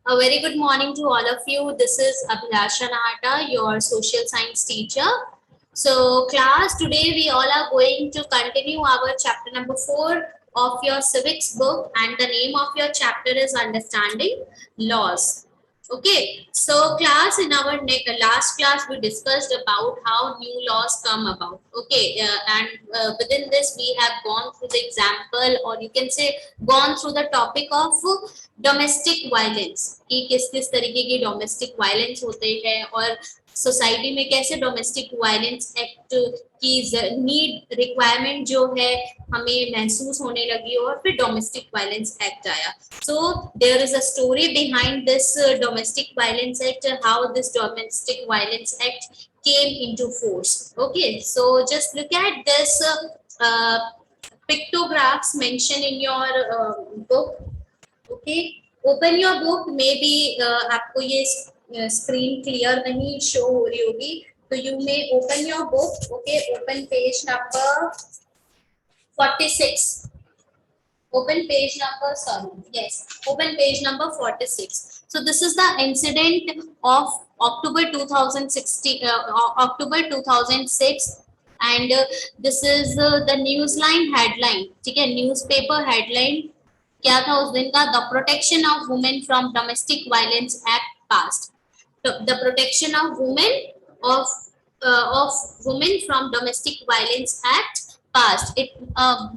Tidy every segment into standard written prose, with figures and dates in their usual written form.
A very good morning to all of you. This is Abhilasha Nahata, your social science teacher. So, class, today we all are going to continue our chapter number 4 of your civics book, and the name of your chapter is Understanding Laws. Okay, so class, in our last class we discussed about how new laws come about. Okay, and within this we have gone through the example, or you can say gone through the topic of domestic violence कि किस किस तरीके की domestic violence होते हैं और society में कैसे डोमेस्टिक वायलेंस एक्ट की नीड रिक्वायरमेंट जो है हमें महसूस होने लगी और फिर डोमेस्टिक वायलेंस एक्ट आया. So there is a story behind this domestic violence act, how this domestic violence act came into force. Okay, so just look at this pictographs mentioned in your book. Okay, open your book. May be आपको ये screen clear नहीं show हो रही होगी, तो you may open your book. Okay, open page number 46. Open page number, yes, open page number 46. So this is the incident of October 2016, October 2006, and this is the newsline headline. ठीक है, newspaper headline क्या था उस दिन का? The protection of women from domestic violence act passed. The protection of women of women from domestic violence act passed. It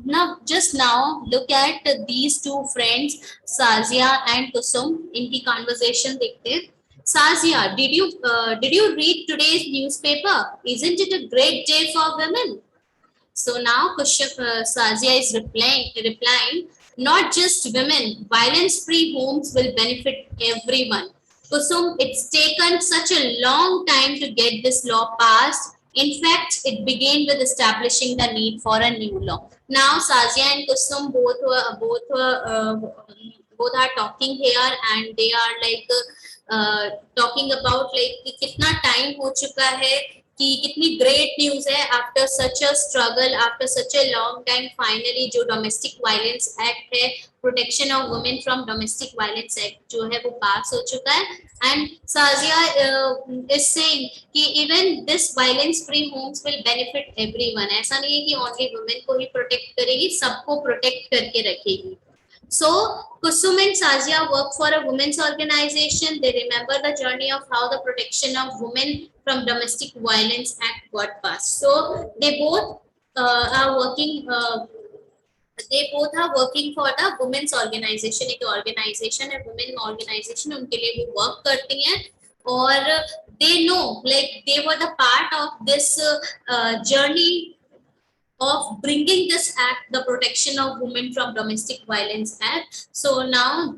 now just now look at these two friends, Sazia and Kusum. इनकी conversation देखते हैं. Sazia, did you read today's newspaper? Isn't it a great day for women? So now Sazia is replying, not just women, violence-free homes will benefit everyone. Kusum, it's taken such a long time to get this law passed. In fact, it began with establishing the need for a new law. Now Sazia and Kusum both are talking here, and they are like talking about like कितना time हो चुका है, कि कितनी great news है after such a struggle, after such a long time, finally जो domestic violence act है, protection of women from domestic violence act जो है वो पास हो चुका है. एंड साजिया इज सेइंग कि even this violence free homes will benefit everyone. ऐसा नहीं है कि ओनली वुमेन को ही प्रोटेक्ट करेगी, सबको प्रोटेक्ट करके रखेगी. So Kusum and Sazia work for a women's organization. They remember the journey of how the protection of women from domestic violence act got passed. So they both are working. They both are working for the women's organization. एक organization है, women organization, उनके लिए वो work करती हैं और they know like they were the part of this journey of bringing this act, the protection of women from domestic violence act. So now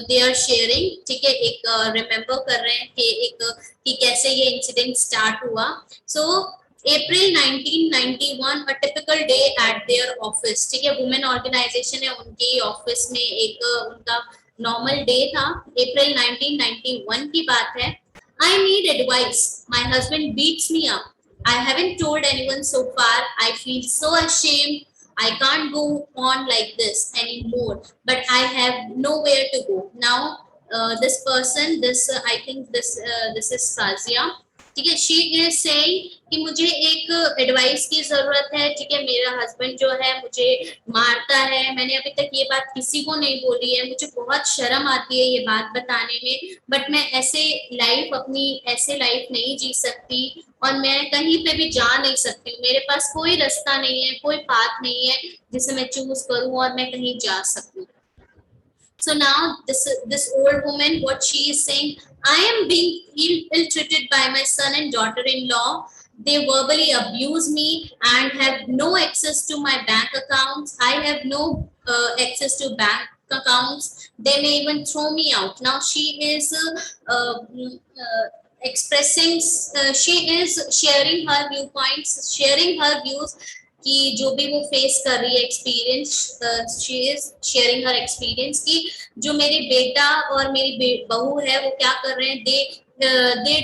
they are sharing. ठीक है, एक remember कर रहे हैं कि एक कि कैसे ये incident start हुआ. So April 1991, a typical day at their office. ठीक है, women organization है, उनके office में एक उनका normal day था. April 1991 की बात है. I need advice. My husband beats me up. I haven't told anyone so far. I feel so ashamed. I can't go on like this anymore. But I have nowhere to go. Now, this person, I think this is Sazia. ठीक है, she is saying कि मुझे एक advice की जरूरत है. ठीक है, मेरा हस्बैंड जो है मुझे मारता है. मैंने अभी तक ये बात किसी को नहीं बोली है, मुझे बहुत शर्म आती है ये बात बताने में, बट मैं ऐसे लाइफ नहीं जी सकती और मैं कहीं पे भी जा नहीं सकती. मेरे पास कोई रास्ता नहीं है, कोई पाथ नहीं है जिसे मैं चूज करूं और मैं कहीं जा सकूं. So now this old woman, what she is saying, I am being ill-treated by my son and daughter-in-law. They verbally abuse me and have no access to my bank accounts. I have no access to bank accounts. They may even throw me out. Now she is expressing, she is sharing her viewpoints, sharing her views कि जो भी वो face कर रही है experience. She is sharing her experience कि जो मेरे बेटा और मेरी बहू है वो क्या कर रहे हैं. they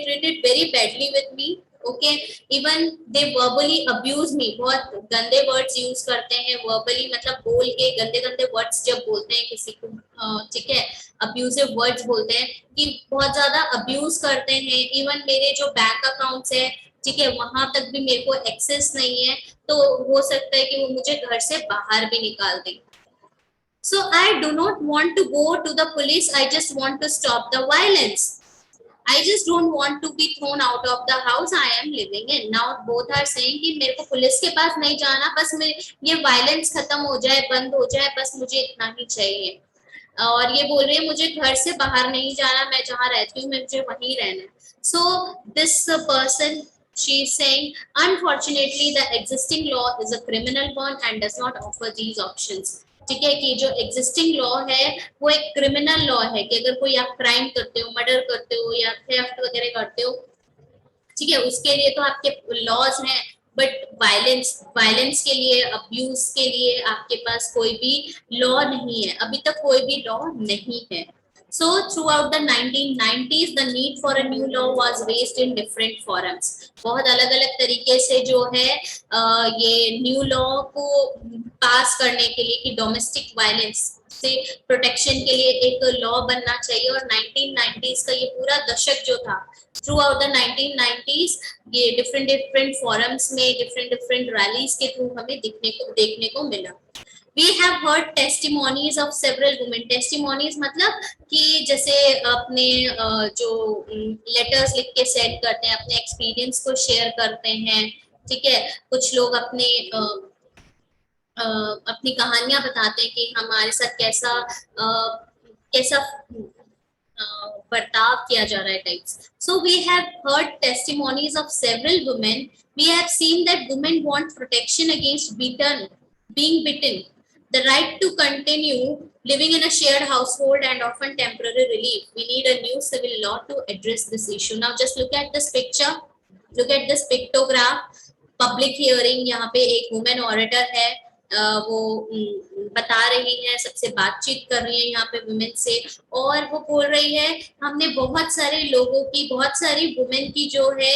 treated very badly with me. Okay, even they verbally abuse me, बहुत गंदे वर्ड्स यूज करते हैं वर्बली, मतलब बोल के गंदे गंदे वर्ड्स जब बोलते हैं किसी को, ठीक है, अब्यूजिव वर्ड्स बोलते हैं कि बहुत ज्यादा अब्यूज करते हैं। इवन मेरे जो बैंक अकाउंट्स है, ठीक है, वहां तक भी मेरे को एक्सेस नहीं है, तो हो सकता है कि वो मुझे घर से बाहर भी निकाल दें। So I do not want to go to the police, I just want to stop the violence. I just don't want to be thrown out of the house I am living in. Now both are saying कि मेरे को police के पास नहीं जाना, बस ये violence खत्म हो जाए, बंद हो जाए, बस मुझे इतना ही चाहिए। और ये बोल रही है मुझे घर से बाहर नहीं जाना, मैं जहाँ रहती हूँ मुझे वहीं रहना है। So this person, she is saying, unfortunately the existing law is a criminal one and does not offer these options. ठीक है, कि जो एग्जिस्टिंग लॉ है वो एक क्रिमिनल लॉ है, कि अगर कोई आप क्राइम करते हो, मर्डर करते हो या थेफ्ट वगैरह करते हो, ठीक है, उसके लिए तो आपके लॉज हैं, बट वायलेंस के लिए, अब्यूज के लिए आपके पास कोई भी लॉ नहीं है, अभी तक कोई भी लॉ नहीं है। So throughout the 1990s, the need for a new law was raised in different forums. बहुत अलग-अलग तरीके से जो है ये न्यू लॉ को पास करने के लिए कि डोमेस्टिक वायलेंस से प्रोटेक्शन के लिए एक लॉ बनना चाहिए। और 1990s का ये पूरा दशक जो था, थ्रू आउट द 1990s, ये डिफरेंट फॉरम्स में डिफरेंट रैलीज के थ्रू हमें देखने को मिला। We have heard testimonies of several women. Testimonies मतलब कि जैसे अपने जो लेटर्स लिख के सेंड करते हैं, अपने एक्सपीरियंस को शेयर करते हैं, ठीक है, कुछ लोग अपनी कहानियां बताते हैं कि हमारे साथ कैसा बर्ताव किया जा रहा है types. So we have heard testimonies of several women. We have seen that women want protection against being beaten, the right to continue living in a shared household and often temporary relief. We need a new civil law to address this issue. Now just look at this picture, look at this pictograph. Public hearing, यहाँ पे एक women orator है, वो बता रही है, सबसे बातचीत कर रही है यहाँ पे वुमेन से, और वो बोल रही है हमने बहुत सारे लोगों की, बहुत सारी वुमेन की जो है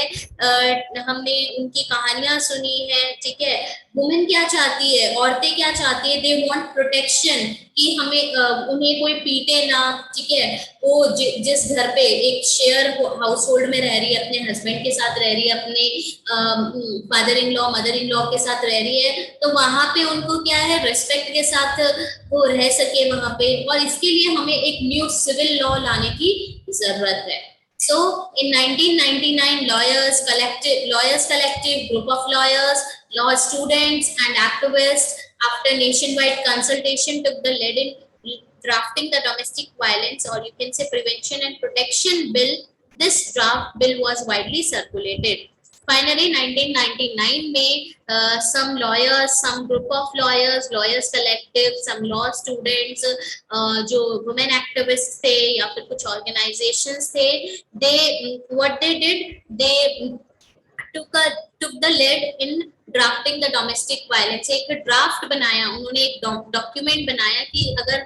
हमने उनकी कहानियां सुनी है, ठीक है। वुमेन क्या चाहती है, औरतें क्या चाहती है, दे वांट प्रोटेक्शन, कि हमें उन्हें कोई पीटे ना, ठीक है। वो जिस घर पे एक शेयर हाउस होल्ड में रह रही है, अपने हस्बैंड के साथ रह रही है, अपने father in law mother in law के साथ रह रही है, तो वहां पे उनको क्या है, रेस्पेक्ट के साथ वो रह सके वहां पे, और इसके लिए हमें एक न्यू सिविल लॉ लाने की जरूरत है। So in 1999, lawyers collective group of lawyers, law students and activists, after nationwide consultation, took the lead in drafting the domestic violence, or you can say prevention and protection bill. This draft bill was widely circulated. Finally 1999 में some lawyers, some group of lawyers collective, some law students, जो women activists थे या फिर कुछ organizations थे, what they did, they took the lead in drafting the domestic violence. एक draft बनाया उन्होंने, एक डॉक्यूमेंट बनाया कि अगर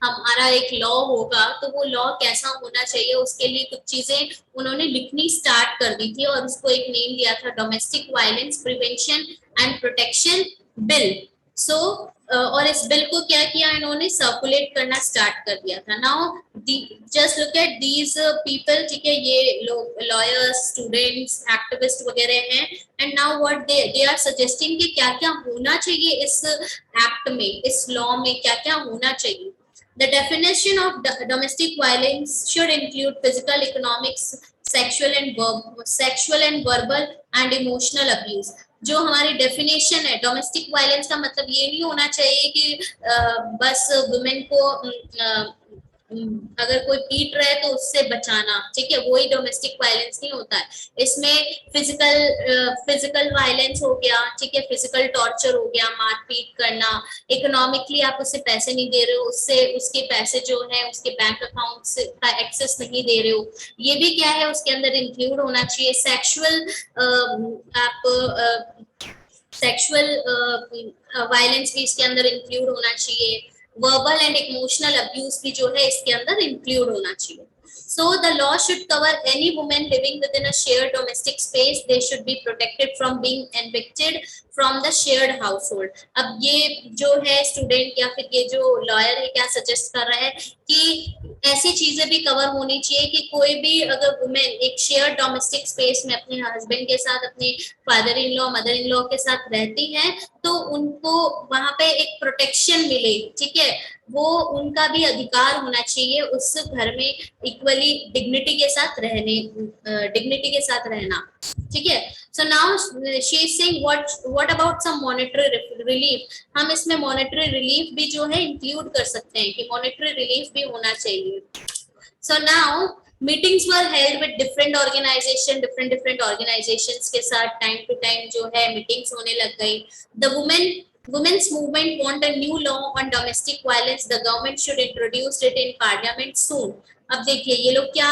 हमारा एक लॉ होगा तो वो लॉ कैसा होना चाहिए, उसके लिए कुछ चीजें उन्होंने लिखनी स्टार्ट कर दी थी, और उसको एक नेम दिया था domestic violence prevention and protection bill. So और इस बिल को क्या किया इन्होंने, सर्कुलेट करना स्टार्ट कर दिया था। Now just look at these people, ठीक है, ये लोग लॉयर्स, स्टूडेंट्स, एक्टिविस्ट वगैरह हैं, and now what they are suggesting कि क्या क्या होना चाहिए इस एक्ट में, इस लॉ में क्या क्या होना चाहिए। The definition of domestic violence should include physical, economic, sexual and verbal and emotional abuse. जो हमारी डेफिनेशन है डोमेस्टिक वायलेंस का, मतलब ये नहीं होना चाहिए कि बस वुमेन को अगर कोई पीट रहा है तो उससे बचाना, ठीक है, वही डोमेस्टिक वायलेंस नहीं होता है। इसमें फिजिकल वायलेंस हो गया, ठीक है, फिजिकल टॉर्चर हो गया, मारपीट करना, इकोनॉमिकली आप उसे पैसे नहीं दे रहे हो, उससे उसके पैसे जो है उसके बैंक अकाउंट से का एक्सेस नहीं दे रहे हो, ये भी क्या है उसके अंदर इंक्लूड होना चाहिए। सेक्सुअल वायलेंस भी इसके अंदर इंक्लूड होना चाहिए। वर्बल एंड इमोशनल अब्यूज भी जो है इसके अंदर इंक्लूड होना चाहिए। So the law should cover any woman living within a shared domestic space. They should be protected from being evicted from the shared household. अब ये जो है स्टूडेंट या फिर ये जो लॉयर है क्या सजेस्ट कर रहा है कि ऐसी चीजें भी कवर होनी चाहिए कि कोई भी अगर वुमेन एक शेयर डोमेस्टिक स्पेस में अपने हस्बैंड के साथ, अपने father in law, mother in law के साथ रहती है तो उनको वहां पे एक प्रोटेक्शन मिले, ठीक है, वो उनका भी अधिकार होना चाहिए उस घर में इक्वली डिग्निटी के साथ रहने, डिग्निटी के साथ रहना, ठीक है। So now she is saying what about some monetary relief. हम इसमें मॉनेटरी रिलीफ भी जो है इंक्लूड कर सकते हैं कि मॉनेटरी रिलीफ भी होना चाहिए। So now meetings were held with different organisations के साथ टाइम टू टाइम जो है मीटिंग्स होने लग गई। The women's movement want a new law on domestic violence. The government should introduce it in parliament soon. अब देखिए ये लोग क्या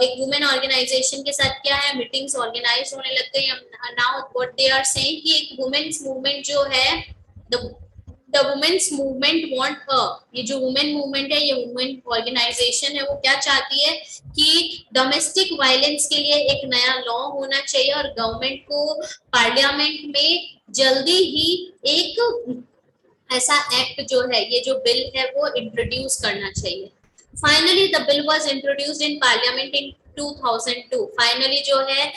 एक वुमेन ऑर्गेनाइजेशन के साथ क्या है मीटिंग्स ऑर्गेनाइज होने लग गई। Now what they are saying कि एक वुमेन्स मूवमेंट जो है द वुमेन्स मूवमेंट वांट ये जो वुमेन मूवमेंट है, ये वुमेन ऑर्गेनाइजेशन है, वो क्या चाहती है कि डोमेस्टिक वायलेंस के लिए एक नया लॉ होना चाहिए और गवर्नमेंट को पार्लियामेंट में जल्दी ही एक ऐसा एक्ट जो है, ये जो बिल है वो इंट्रोड्यूस करना चाहिए। Finally the bill was introduced in parliament in 2002। Finally जो है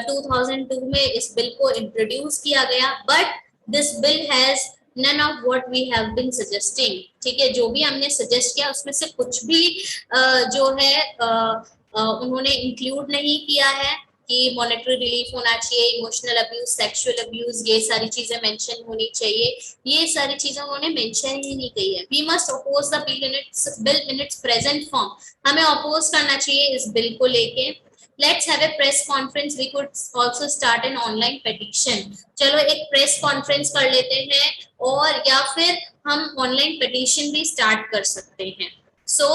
2002 में इस बिल को इंट्रोड्यूस किया गया। But this bill has none of what we have been suggesting, ठीक है, जो भी हमने सजेस्ट किया उसमें से कुछ भी जो है उन्होंने इंक्लूड नहीं किया है कि मॉनेटरी रिलीफ होना चाहिए, इमोशनल अब्यूज, सेक्सुअल अब्यूज, ये सारी चीजें मेंशन होनी चाहिए, ये सारी चीजें उन्होंने मेंशन ही नहीं की है। We must oppose the bill in its present form. हमें अपोज करना चाहिए इस बिल को लेके। Let's have a press conference. We could also start an online petition. चलो एक प्रेस कॉन्फ्रेंस कर लेते हैं और या फिर हम ऑनलाइन पिटीशन भी स्टार्ट कर सकते हैं। So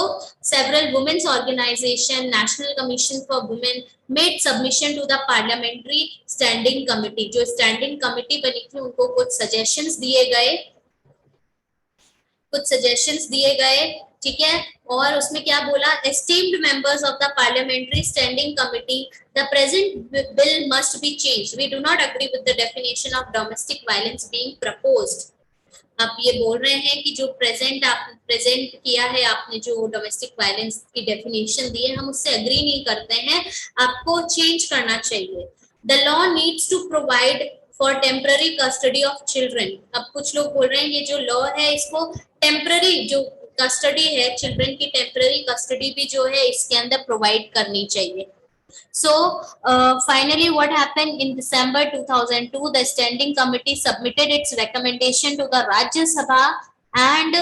several women's organization, National Commission for Women made submission to the Parliamentary Standing Committee. जो स्टैंडिंग कमिटी बनी थी उनको कुछ सजेशंस दिए गए, ठीक है। और उसमें क्या बोला, esteemed members of the parliamentary standing committee, the present bill must be changed. We do not agree with the definition of domestic violence being proposed. आप ये बोल रहे हैं कि जो प्रेजेंट किया है आपने, जो डोमेस्टिक वायलेंस की डेफिनेशन दी है, हम उससे एग्री नहीं करते हैं, आपको चेंज करना चाहिए। The law needs to provide for temporary custody of children. अब कुछ लोग बोल रहे हैं ये जो लॉ है इसको टेम्पररी जो कस्टडी है, चिल्ड्रन की टेम्पररी कस्टडी भी जो है इसके अंदर प्रोवाइड करनी चाहिए। So finally what happened in December 2002, the standing committee submitted its recommendation to the Rajya Sabha and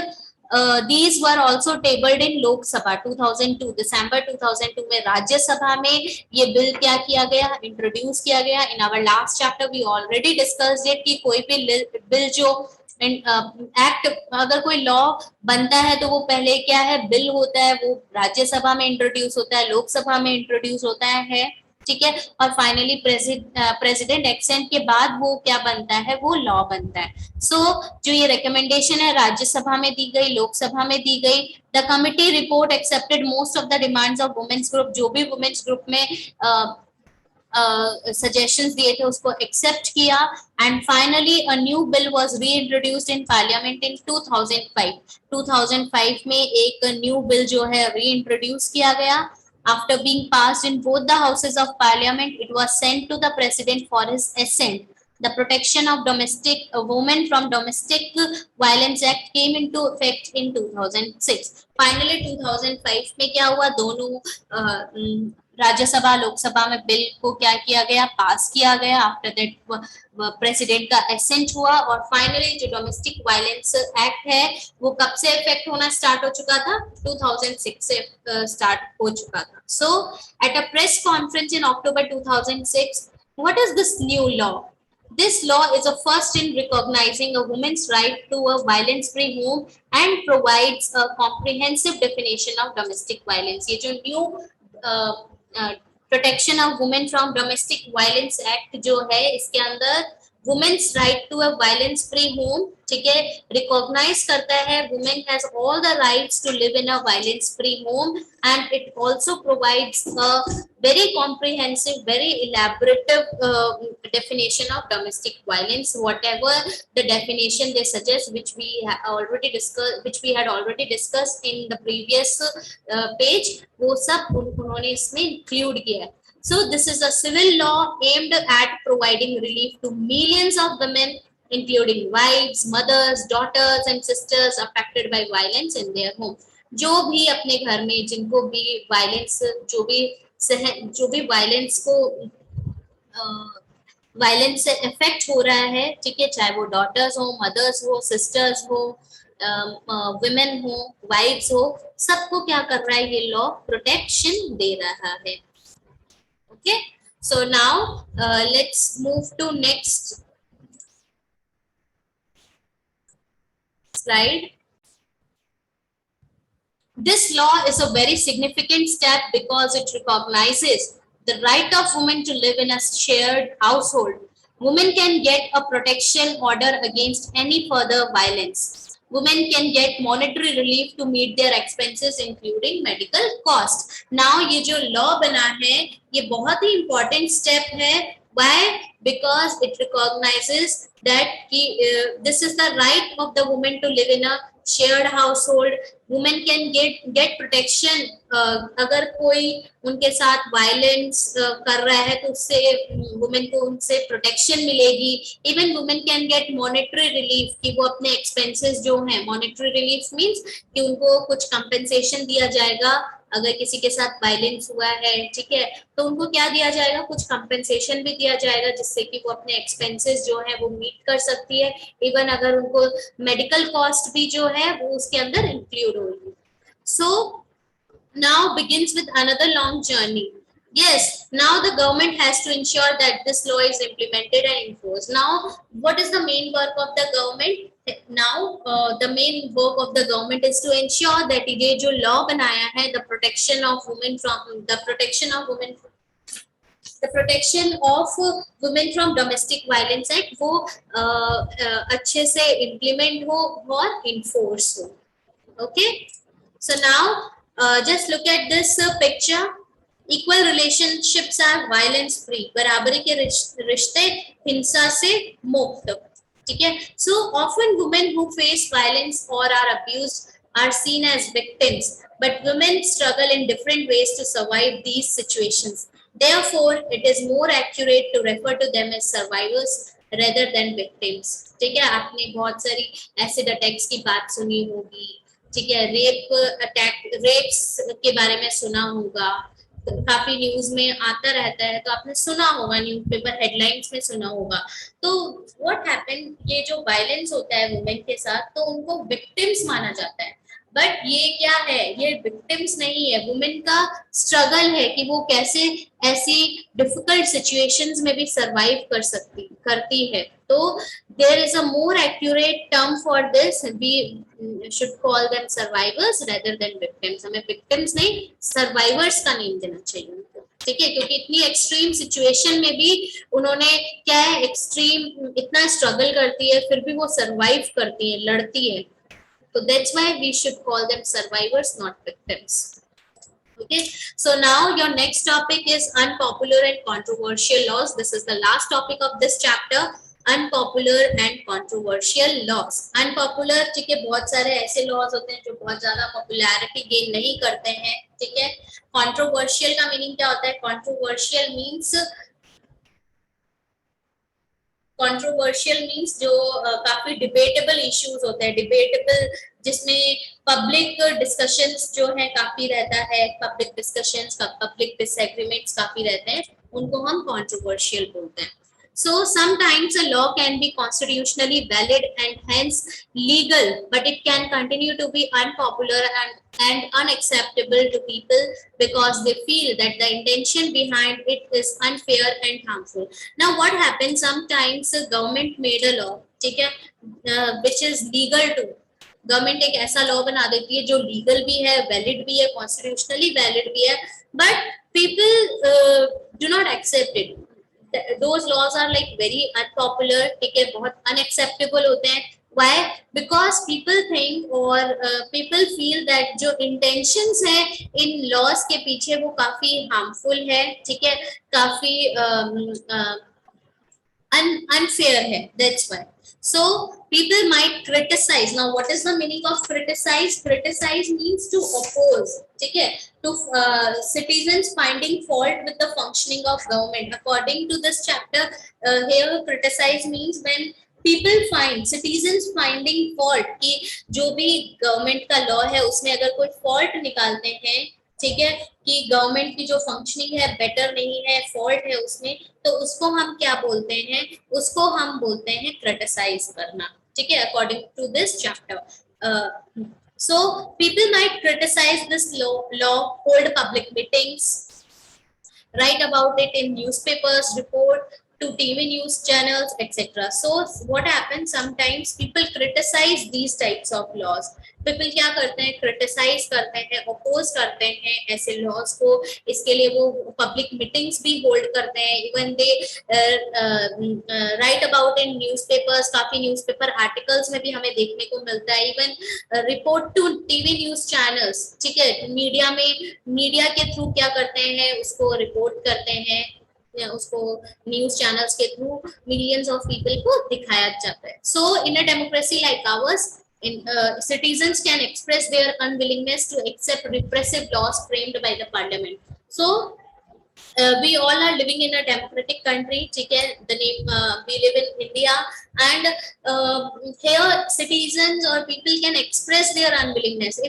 these were also tabled in Lok Sabha 2002। December 2002 में राज्य सभा में ये बिल क्या किया गया, इंट्रोड्यूस किया गया। In our last chapter we already discussed it कि कोई भी बिल जो एक्ट अगर कोई लॉ बनता है तो वो पहले क्या है, बिल होता है, वो राज्यसभा में इंट्रोड्यूस होता है, लोकसभा में इंट्रोड्यूस होता है, ठीक है, और फाइनली प्रेसिडेंट एक्शन के बाद वो क्या बनता है, वो लॉ बनता है। सो जो ये रिकमेंडेशन है राज्यसभा में दी गई, लोकसभा में दी गई। The committee report accepted most of the demands of women's group. जो भी वुमेन्स ग्रुप में सजेशंस दिए थे उसको एक्सेप्ट किया। And finally a new bill was reintroduced in parliament in 2005। 2005 में एक न्यू बिल जो है रीइंट्रोड्यूस किया गया। After being passed in both the houses of parliament, it was sent to the president for his assent. The Protection of Domestic Women from Domestic Violence Act came into effect in 2006. Finally 2005 में क्या हुआ, दोनों राज्यसभा लोकसभा में bill को क्या किया गया, पास किया गया। आफ्टर दैट प्रेसिडेंट का एसेंट हुआ और फाइनली जो डोमेस्टिक वायलेंस एक्ट है वो कब से इफेक्ट होना स्टार्ट हो चुका था, 2006 से स्टार्ट हो चुका था। So at a press conference in October 2006, what is this new law? This law is a first in recognizing a woman's right to a violence-free home and provides a comprehensive definition of domestic violence. ये जो new protection of women from domestic violence act जो है, इसके अंदर women's right to a violence free home, ठीक है, recognise करता है women has all the rights to live in a violence free home, and it also provides a very comprehensive, very elaborative definition of domestic violence, whatever the definition they suggest, which we already discussed, which we had already discussed in the previous page, वो सब उन्होंने इसमें include किया है. So this is a civil law aimed at providing relief to millions of women, including wives, mothers, daughters and sisters affected by violence in their home. जो भी अपने घर में जिनको भी वायलेंस, जो भी वायलेंस को वायलेंस से इफेक्ट हो रहा है, ठीक है, चाहे वो डॉटर्स हो, मदर्स हो, सिस्टर्स हो, वुमेन हो, वाइफ्स हो, सबको क्या कर रहा है ये लॉ, प्रोटेक्शन दे रहा है. Okay, so now let's move to next slide. This law is a very significant step because it recognizes the right of women to live in a shared household. Women can get a protection order against any further violence. Women can get monetary relief to meet their expenses including medical cost. Now ये जो law बना है ये बहुत ही important step है. Why? Because it recognizes that this is the right of the woman to live in a shared household. Women can get protection. अगर कोई उनके साथ वायलेंस कर रहा है तो उससे वुमेन को उनसे प्रोटेक्शन मिलेगी. Even women can get monetary relief, कि वो अपने एक्सपेंसेस जो हैं, मॉनेटरी रिलीफ मींस कि उनको कुछ कंपेंसेशन दिया जाएगा अगर किसी के साथ वायलेंस हुआ है, ठीक है, तो उनको क्या दिया जाएगा, कुछ कंपेंसेशन भी दिया जाएगा जिससे कि वो अपने एक्सपेंसेस जो है वो मीट कर सकती है. इवन अगर उनको मेडिकल कॉस्ट भी जो है वो उसके अंदर इंक्लूड होगी. सो now begins with another long journey. Yes, now the government has to ensure that this law is implemented and enforced. Now, what is the main work of the government? Now, the main work of the government is to ensure that ये जो law बनाया है, the protection of women from from domestic violence act, वो अच्छे से implement हो और enforce हो. Okay, so now just look at this picture. Equal relationships are violence free. बराबरी के रिश्ते हिंसा से मुक्त, ठीक है. So often women who face violence or are abused are seen as victims, but women struggle in different ways to survive these situations. Therefore, it is more accurate to refer to them as survivors rather than victims. ठीक है, आपने बहुत सारी acid attacks की बात सुनी होगी, ठीक है, रेप्स के बारे में सुना होगा, काफी न्यूज में आता रहता है, तो आपने सुना होगा, न्यूज़पेपर हेडलाइंस में सुना होगा. तो व्हाट हैपन, ये जो वायलेंस होता है वुमेन के साथ तो उनको विक्टिम्स माना जाता है. बट ये क्या है, ये विक्टिम्स नहीं है, वुमेन का स्ट्रगल है कि वो कैसे ऐसी डिफिकल्ट सिचुएशंस में भी सरवाइव करती है. तो there is a more accurate term for this. We should call them survivors rather than victims. हमें victims नहीं, survivors का नेम देना चाहिए उनको, ठीक है, क्योंकि इतनी एक्सट्रीम सिचुएशन में भी उन्होंने क्या है, एक्सट्रीम इतना स्ट्रगल करती है फिर भी वो सरवाइव करती है, लड़ती है. So that's why we should call them survivors, not victims. Okay, so now your next topic is unpopular and controversial laws. This is the last topic of this chapter. Unpopular and controversial laws. Unpopular, ठीक है, बहुत सारे ऐसे laws होते हैं जो बहुत ज्यादा popularity gain नहीं करते हैं, ठीक है. Controversial का meaning क्या होता है? Controversial means जो काफी डिबेटेबल इश्यूज होते हैं, डिबेटेबल जिसमें पब्लिक डिस्कशंस जो है काफी रहता है, पब्लिक डिस्कशंस का पब्लिक डिसएग्रीमेंट्स काफी रहते हैं, उनको हम कंट्रोवर्शियल बोलते हैं. So sometimes a law can be constitutionally valid and hence legal, but it can continue to be unpopular and unacceptable to people because they feel that the intention behind it is unfair and harmful. Now what happens, sometimes the government made a law, ठीक है, which is legal to, government एक ऐसा law बना देती है जो legal भी है, वैलिड भी है, कॉन्स्टिट्यूशनली वैलिड भी है, but people do not accept it. those laws are like very unpopular, ठीक है, बहुत unacceptable होते हैं. Why? Because people think or people feel that जो intentions है इन laws के पीछे वो काफी harmful है, ठीक है, काफी unfair है. That's why. So people might criticize. Now what is the meaning of criticize? Criticize means to oppose, ठीक है, to citizens finding fault with the functioning of government. According to this chapter, here criticize means when people find, citizens finding fault कि जो भी government का law है उसमें अगर कोई फॉल्ट निकालते हैं, ठीक है, कि गवर्नमेंट की जो फंक्शनिंग है बेटर नहीं है, फॉल्ट है उसमें, तो उसको हम क्या बोलते हैं? उसको हम बोलते हैं क्रिटिसाइज करना, ठीक है, according to this chapter. So people might criticize this law, hold public meetings, write about it in newspapers, report to TV news channels, etc. So what happens, sometimes people criticize these types of laws. People क्या करते हैं? criticize करते हैं, oppose करते हैं ऐसे laws को. इसके लिए वो public meetings भी hold करते हैं. Even they write about in newspapers. काफी newspaper articles में भी हमें देखने को मिलता है. Even report to TV news channels, ठीक है, मीडिया में, मीडिया के थ्रू क्या करते हैं? उसको रिपोर्ट करते हैं, उसको न्यूज चैनल्स के थ्रू मिलियंस ऑफ पीपल को दिखाया जाता है. So in a democracy like ours, citizens can express their unwillingness to accept repressive laws framed by the parliament. So we all are living in a democratic country, ठीक है, the name we live in India, and here citizens or people can express their unwillingness.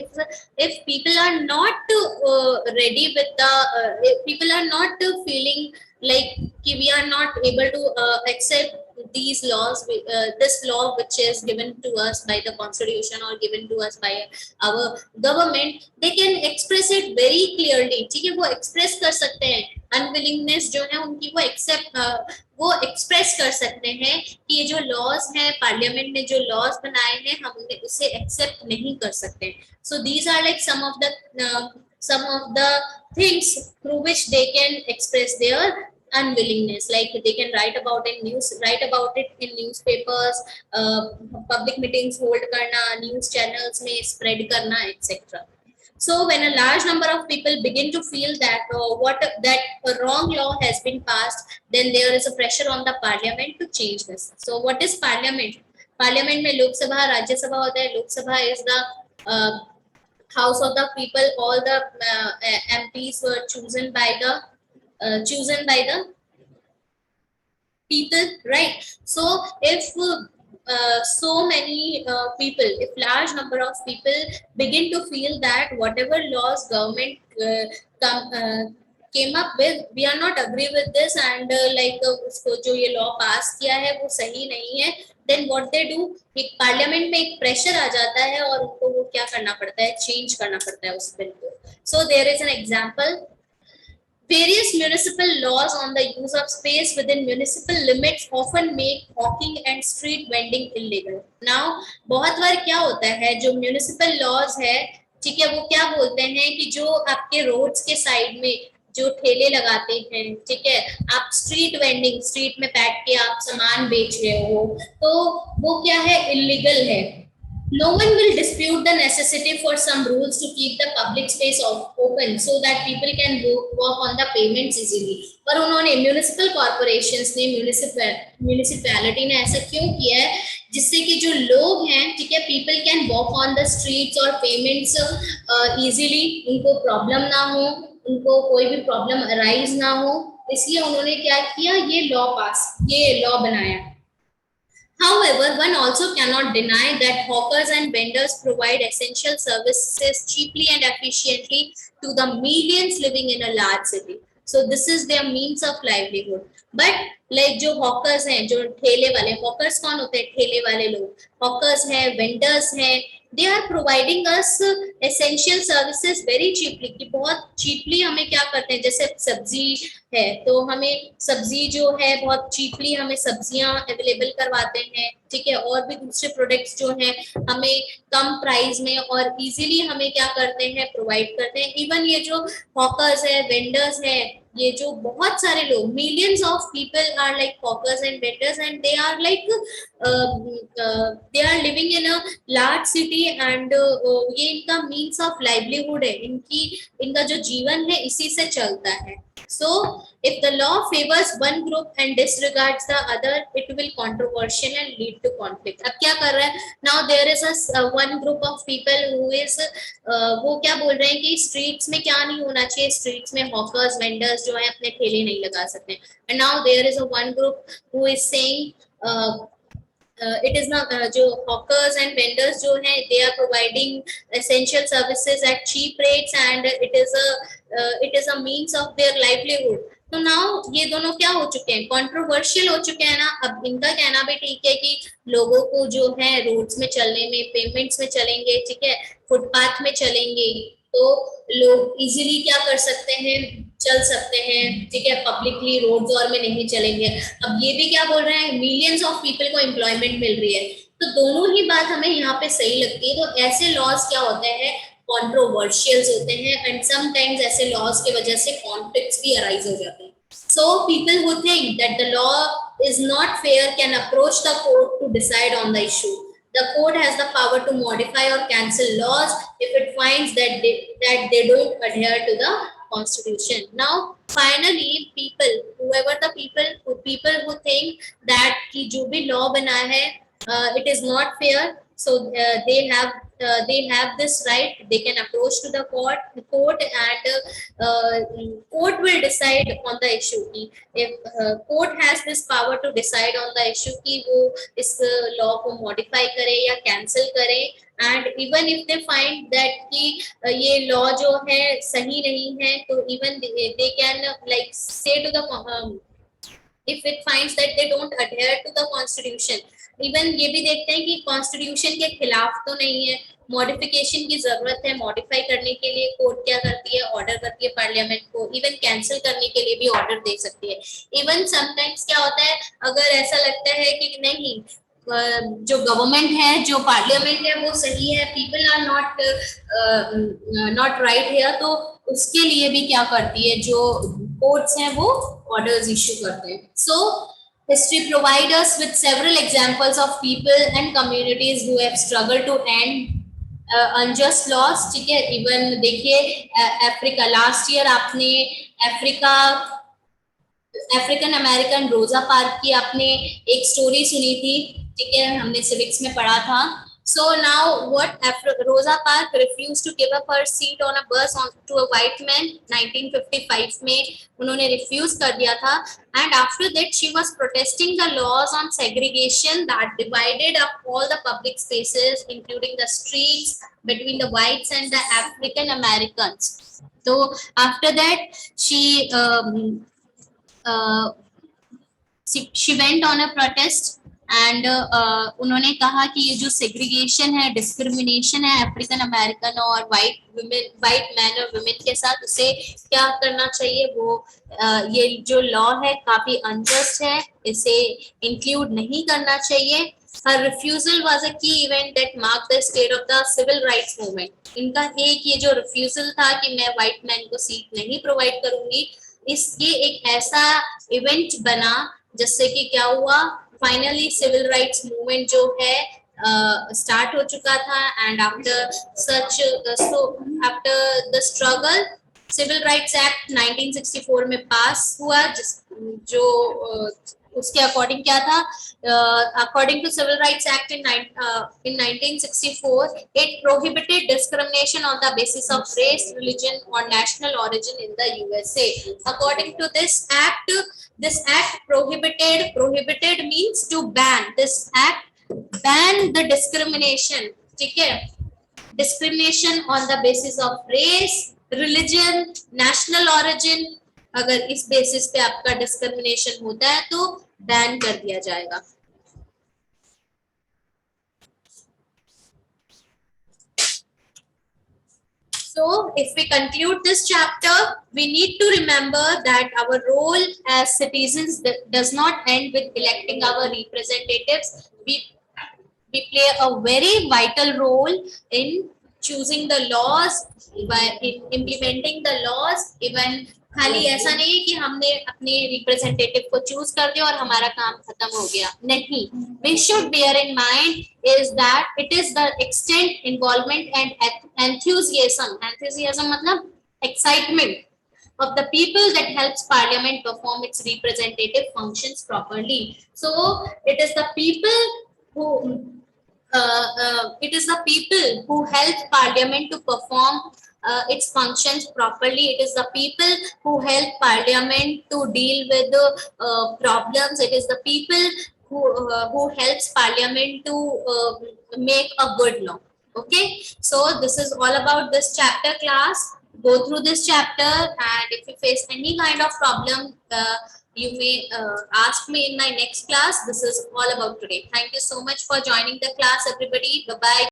If people are not ready with the if people are not feeling like we are not able to accept these laws, this law which is given to us by the constitution or given to us by our government, they can express it very clearly, ठीक है, वो express कर सकते हैं unwillingness जो है उनकी, वो express कर सकते हैं कि ये जो laws हैं, parliament ने जो laws बनाए हैं, हम उन्हें उसे accept नहीं कर सकते. So these are like some of the things through which they can express their unwillingness, like they can write about it in newspapers, public meetings hold karna, news channels mein spread karna, etc. So when a large number of people begin to feel that that a wrong law has been passed, then there is a pressure on the parliament to change this. So what is parliament? Parliament mein lok sabha, rajya sabha hota hai. Lok sabha is the house of the people. All the MPs were chosen by the people, right? So if so many people, if large number of people begin to feel that whatever laws government came up with, we are not agree with this, and उसको जो ये law pass किया है वो सही नहीं है, then what they do, एक parliament में एक pressure आ जाता है और उनको वो क्या करना पड़ता है? change करना पड़ता है उस bill को. So there is an example. Various municipal laws on the use of space within municipal limits often make hawking and street vending illegal. Now, बहुत बार क्या होता है, जो municipal laws है, ठीक है, वो क्या बोलते हैं कि जो आपके roads के side में जो ठेले लगाते हैं, ठीक है, आप street vending, street में बैठ के आप सामान बेच रहे हो, तो वो क्या है? illegal है. No one will dispute the necessity for some rules to keep the public space open so that people can walk on the pavements easily. पर उन्होंने municipal corporations ने, municipality ने ऐसा क्यों किया है जिससे कि जो लोग हैं, ठीक है, people can walk on the streets और pavements easily, उनको problem ना हो, उनको कोई भी problem arise ना हो, इसलिए उन्होंने क्या किया? ये law बनाया. However, one also cannot deny that hawkers and vendors provide essential services cheaply and efficiently to the millions living in a large city. So this is their means of livelihood. But like जो hawkers हैं, जो ठेले वाले, hawkers कौन होते हैं? ठेले वाले लोग. Hawkers हैं, vendors हैं, they are providing us essential services very cheaply. कि बहुत cheaply हमें क्या करते हैं? जैसे सब्जी है तो हमें सब्जी जो है बहुत cheaply हमें सब्जियां available करवाते हैं, ठीक है, और भी दूसरे प्रोडक्ट्स जो हैं हमें कम प्राइस में और इजीली हमें क्या करते हैं? प्रोवाइड करते हैं. इवन ये जो हॉकर्स है, वेंडर्स है, ये जो बहुत सारे लोग, millions of people are like hawkers and vendors, and they are like they are living in a large city, and ये इनका means of livelihood है, इनका जो जीवन है इसी से चलता है. So if the law favors one group and disregards the other, it will controversial and lead to conflict. अब क्या कर रहा है? Now there is a one group of people who is वो क्या बोल रहे हैं कि स्ट्रीट्स में क्या नहीं होना चाहिए, स्ट्रीट्स में हॉकर्स वेंडर्स जो है अपने ठेले नहीं लगा सकते. And now there is a one group who is saying it is not जो hawkers and vendors जो हैं, they are providing essential services at cheap rates, and it is a means of their livelihood. तो now ये दोनों क्या हो चुके हैं, कंट्रोवर्शियल हो चुके हैं ना. अब इनका कहना भी ठीक है कि लोगों को जो है रोड्स में चलने में, पेमेंट्स में चलेंगे, ठीक है, फुटपाथ में चलेंगे, तो लोग इजीली क्या कर सकते हैं, चल सकते हैं, ठीक है, पब्लिकली रोड्स और में नहीं चलेंगे. अब ये भी क्या बोल रहे हैं, मिलियंस ऑफ पीपल को एम्प्लॉयमेंट मिल रही है. तो दोनों ही बात हमें यहाँ पे सही लगती है. तो ऐसे लॉज क्या होते हैं, कॉन्ट्रोवर्शियल्स होते हैं, एंड समटाइम्स ऐसे लॉज की वजह से कॉन्फ्लिक्ट्स भी अराइज हो जाते हैं. So people who think that the law is not fair can approach the court to decide on the issue. The court has the power to modify or cancel laws if it finds that they don't adhere to the constitution. Now finally whoever the people who think that कि जो भी law बना है it is not fair, so they have this right. They can approach to the court, and court will decide on the issue. If court has this power to decide on the issue कि वो इस law को modify करे या cancel करे, and even if they find that कि ये law जो है सही नहीं है, तो even they can like say to the if it finds that they don't adhere to the constitution, even ये भी देखते हैं कि कॉन्स्टिट्यूशन के खिलाफ तो नहीं है, मॉडिफिकेशन की जरूरत है, मॉडिफाई करने के लिए कोर्ट क्या करती है, ऑर्डर करती है पार्लियामेंट को, इवन कैंसिल करने के लिए भी ऑर्डर दे सकती है. इवन समटाइम्स क्या होता है, अगर ऐसा लगता है कि नहीं जो गवर्नमेंट है, जो पार्लियामेंट है वो सही है, people are not right here, तो उसके लिए भी क्या करती है, जो कोर्ट्स हैं वो ऑर्डर्स इश्यू करते हैं. सो history provides us with several examples of people and communities who have struggled to end unjust laws. ठीक है, इवन देखिए अफ्रीका, लास्ट ईयर आपने अफ्रीकन अमेरिकन रोजा पार्क की आपने एक स्टोरी सुनी थी, ठीक है, हमने सिविक्स में पढ़ा था. So now what Rosa Parks refused to give up her seat on a bus to a white man 1955 में उन्होंने refuse कर दिया था. And after that she was protesting the laws on segregation that divided up all the public spaces including the streets between the whites and the African Americans. So after that she went on a protest, and उन्होंने कहा कि ये जो segregation है, discrimination है African American और white man और women के साथ, उसे क्या करना चाहिए, वो ये जो लॉ है काफी अनजस्ट है, इसे इंक्लूड नहीं करना चाहिए. Her refusal was a key event that marked the state of the civil rights movement. इनका एक ये जो रिफ्यूजल था कि मैं व्हाइट मैन को सीट नहीं प्रोवाइड करूंगी, ये एक ऐसा इवेंट बना जिससे कि क्या हुआ, फाइनली सिविल राइट्स मूवमेंट जो है स्टार्ट हो चुका था. And after the struggle civil rights act 1964 में पास हुआ, जो उसके अकॉर्डिंग क्या था, according to civil rights act in 1964 it prohibited discrimination on the basis of race, religion or national origin in the USA. According to this act prohibited means to ban. This act banned the discrimination, ठीक है, discrimination on the basis of race, religion, national origin. अगर इस basis पे आपका discrimination होता है तो ban कर दिया जाएगा. So if we conclude this chapter, we need to remember that our role as citizens does not end with electing our representatives. We play a very vital role in choosing the laws, by implementing the laws, even खाली ऐसा नहीं है कि हमने अपने representative को choose कर दिया और हमारा काम खत्म हो गया, नहीं. We should bear in mind is that it is the extent, involvement and enthusiasm मतलब excitement of the people that helps parliament perform its representative functions properly. So it is the people who it is the people who help parliament to perform its functions properly. It is the people who help parliament to deal with the problems. It is the people who helps parliament to make a good law. Okay, so this is all about this chapter, class. Go through this chapter, and if you face any kind of problem, you may ask me in my next class. This is all about today. Thank you so much for joining the class, everybody. Bye bye.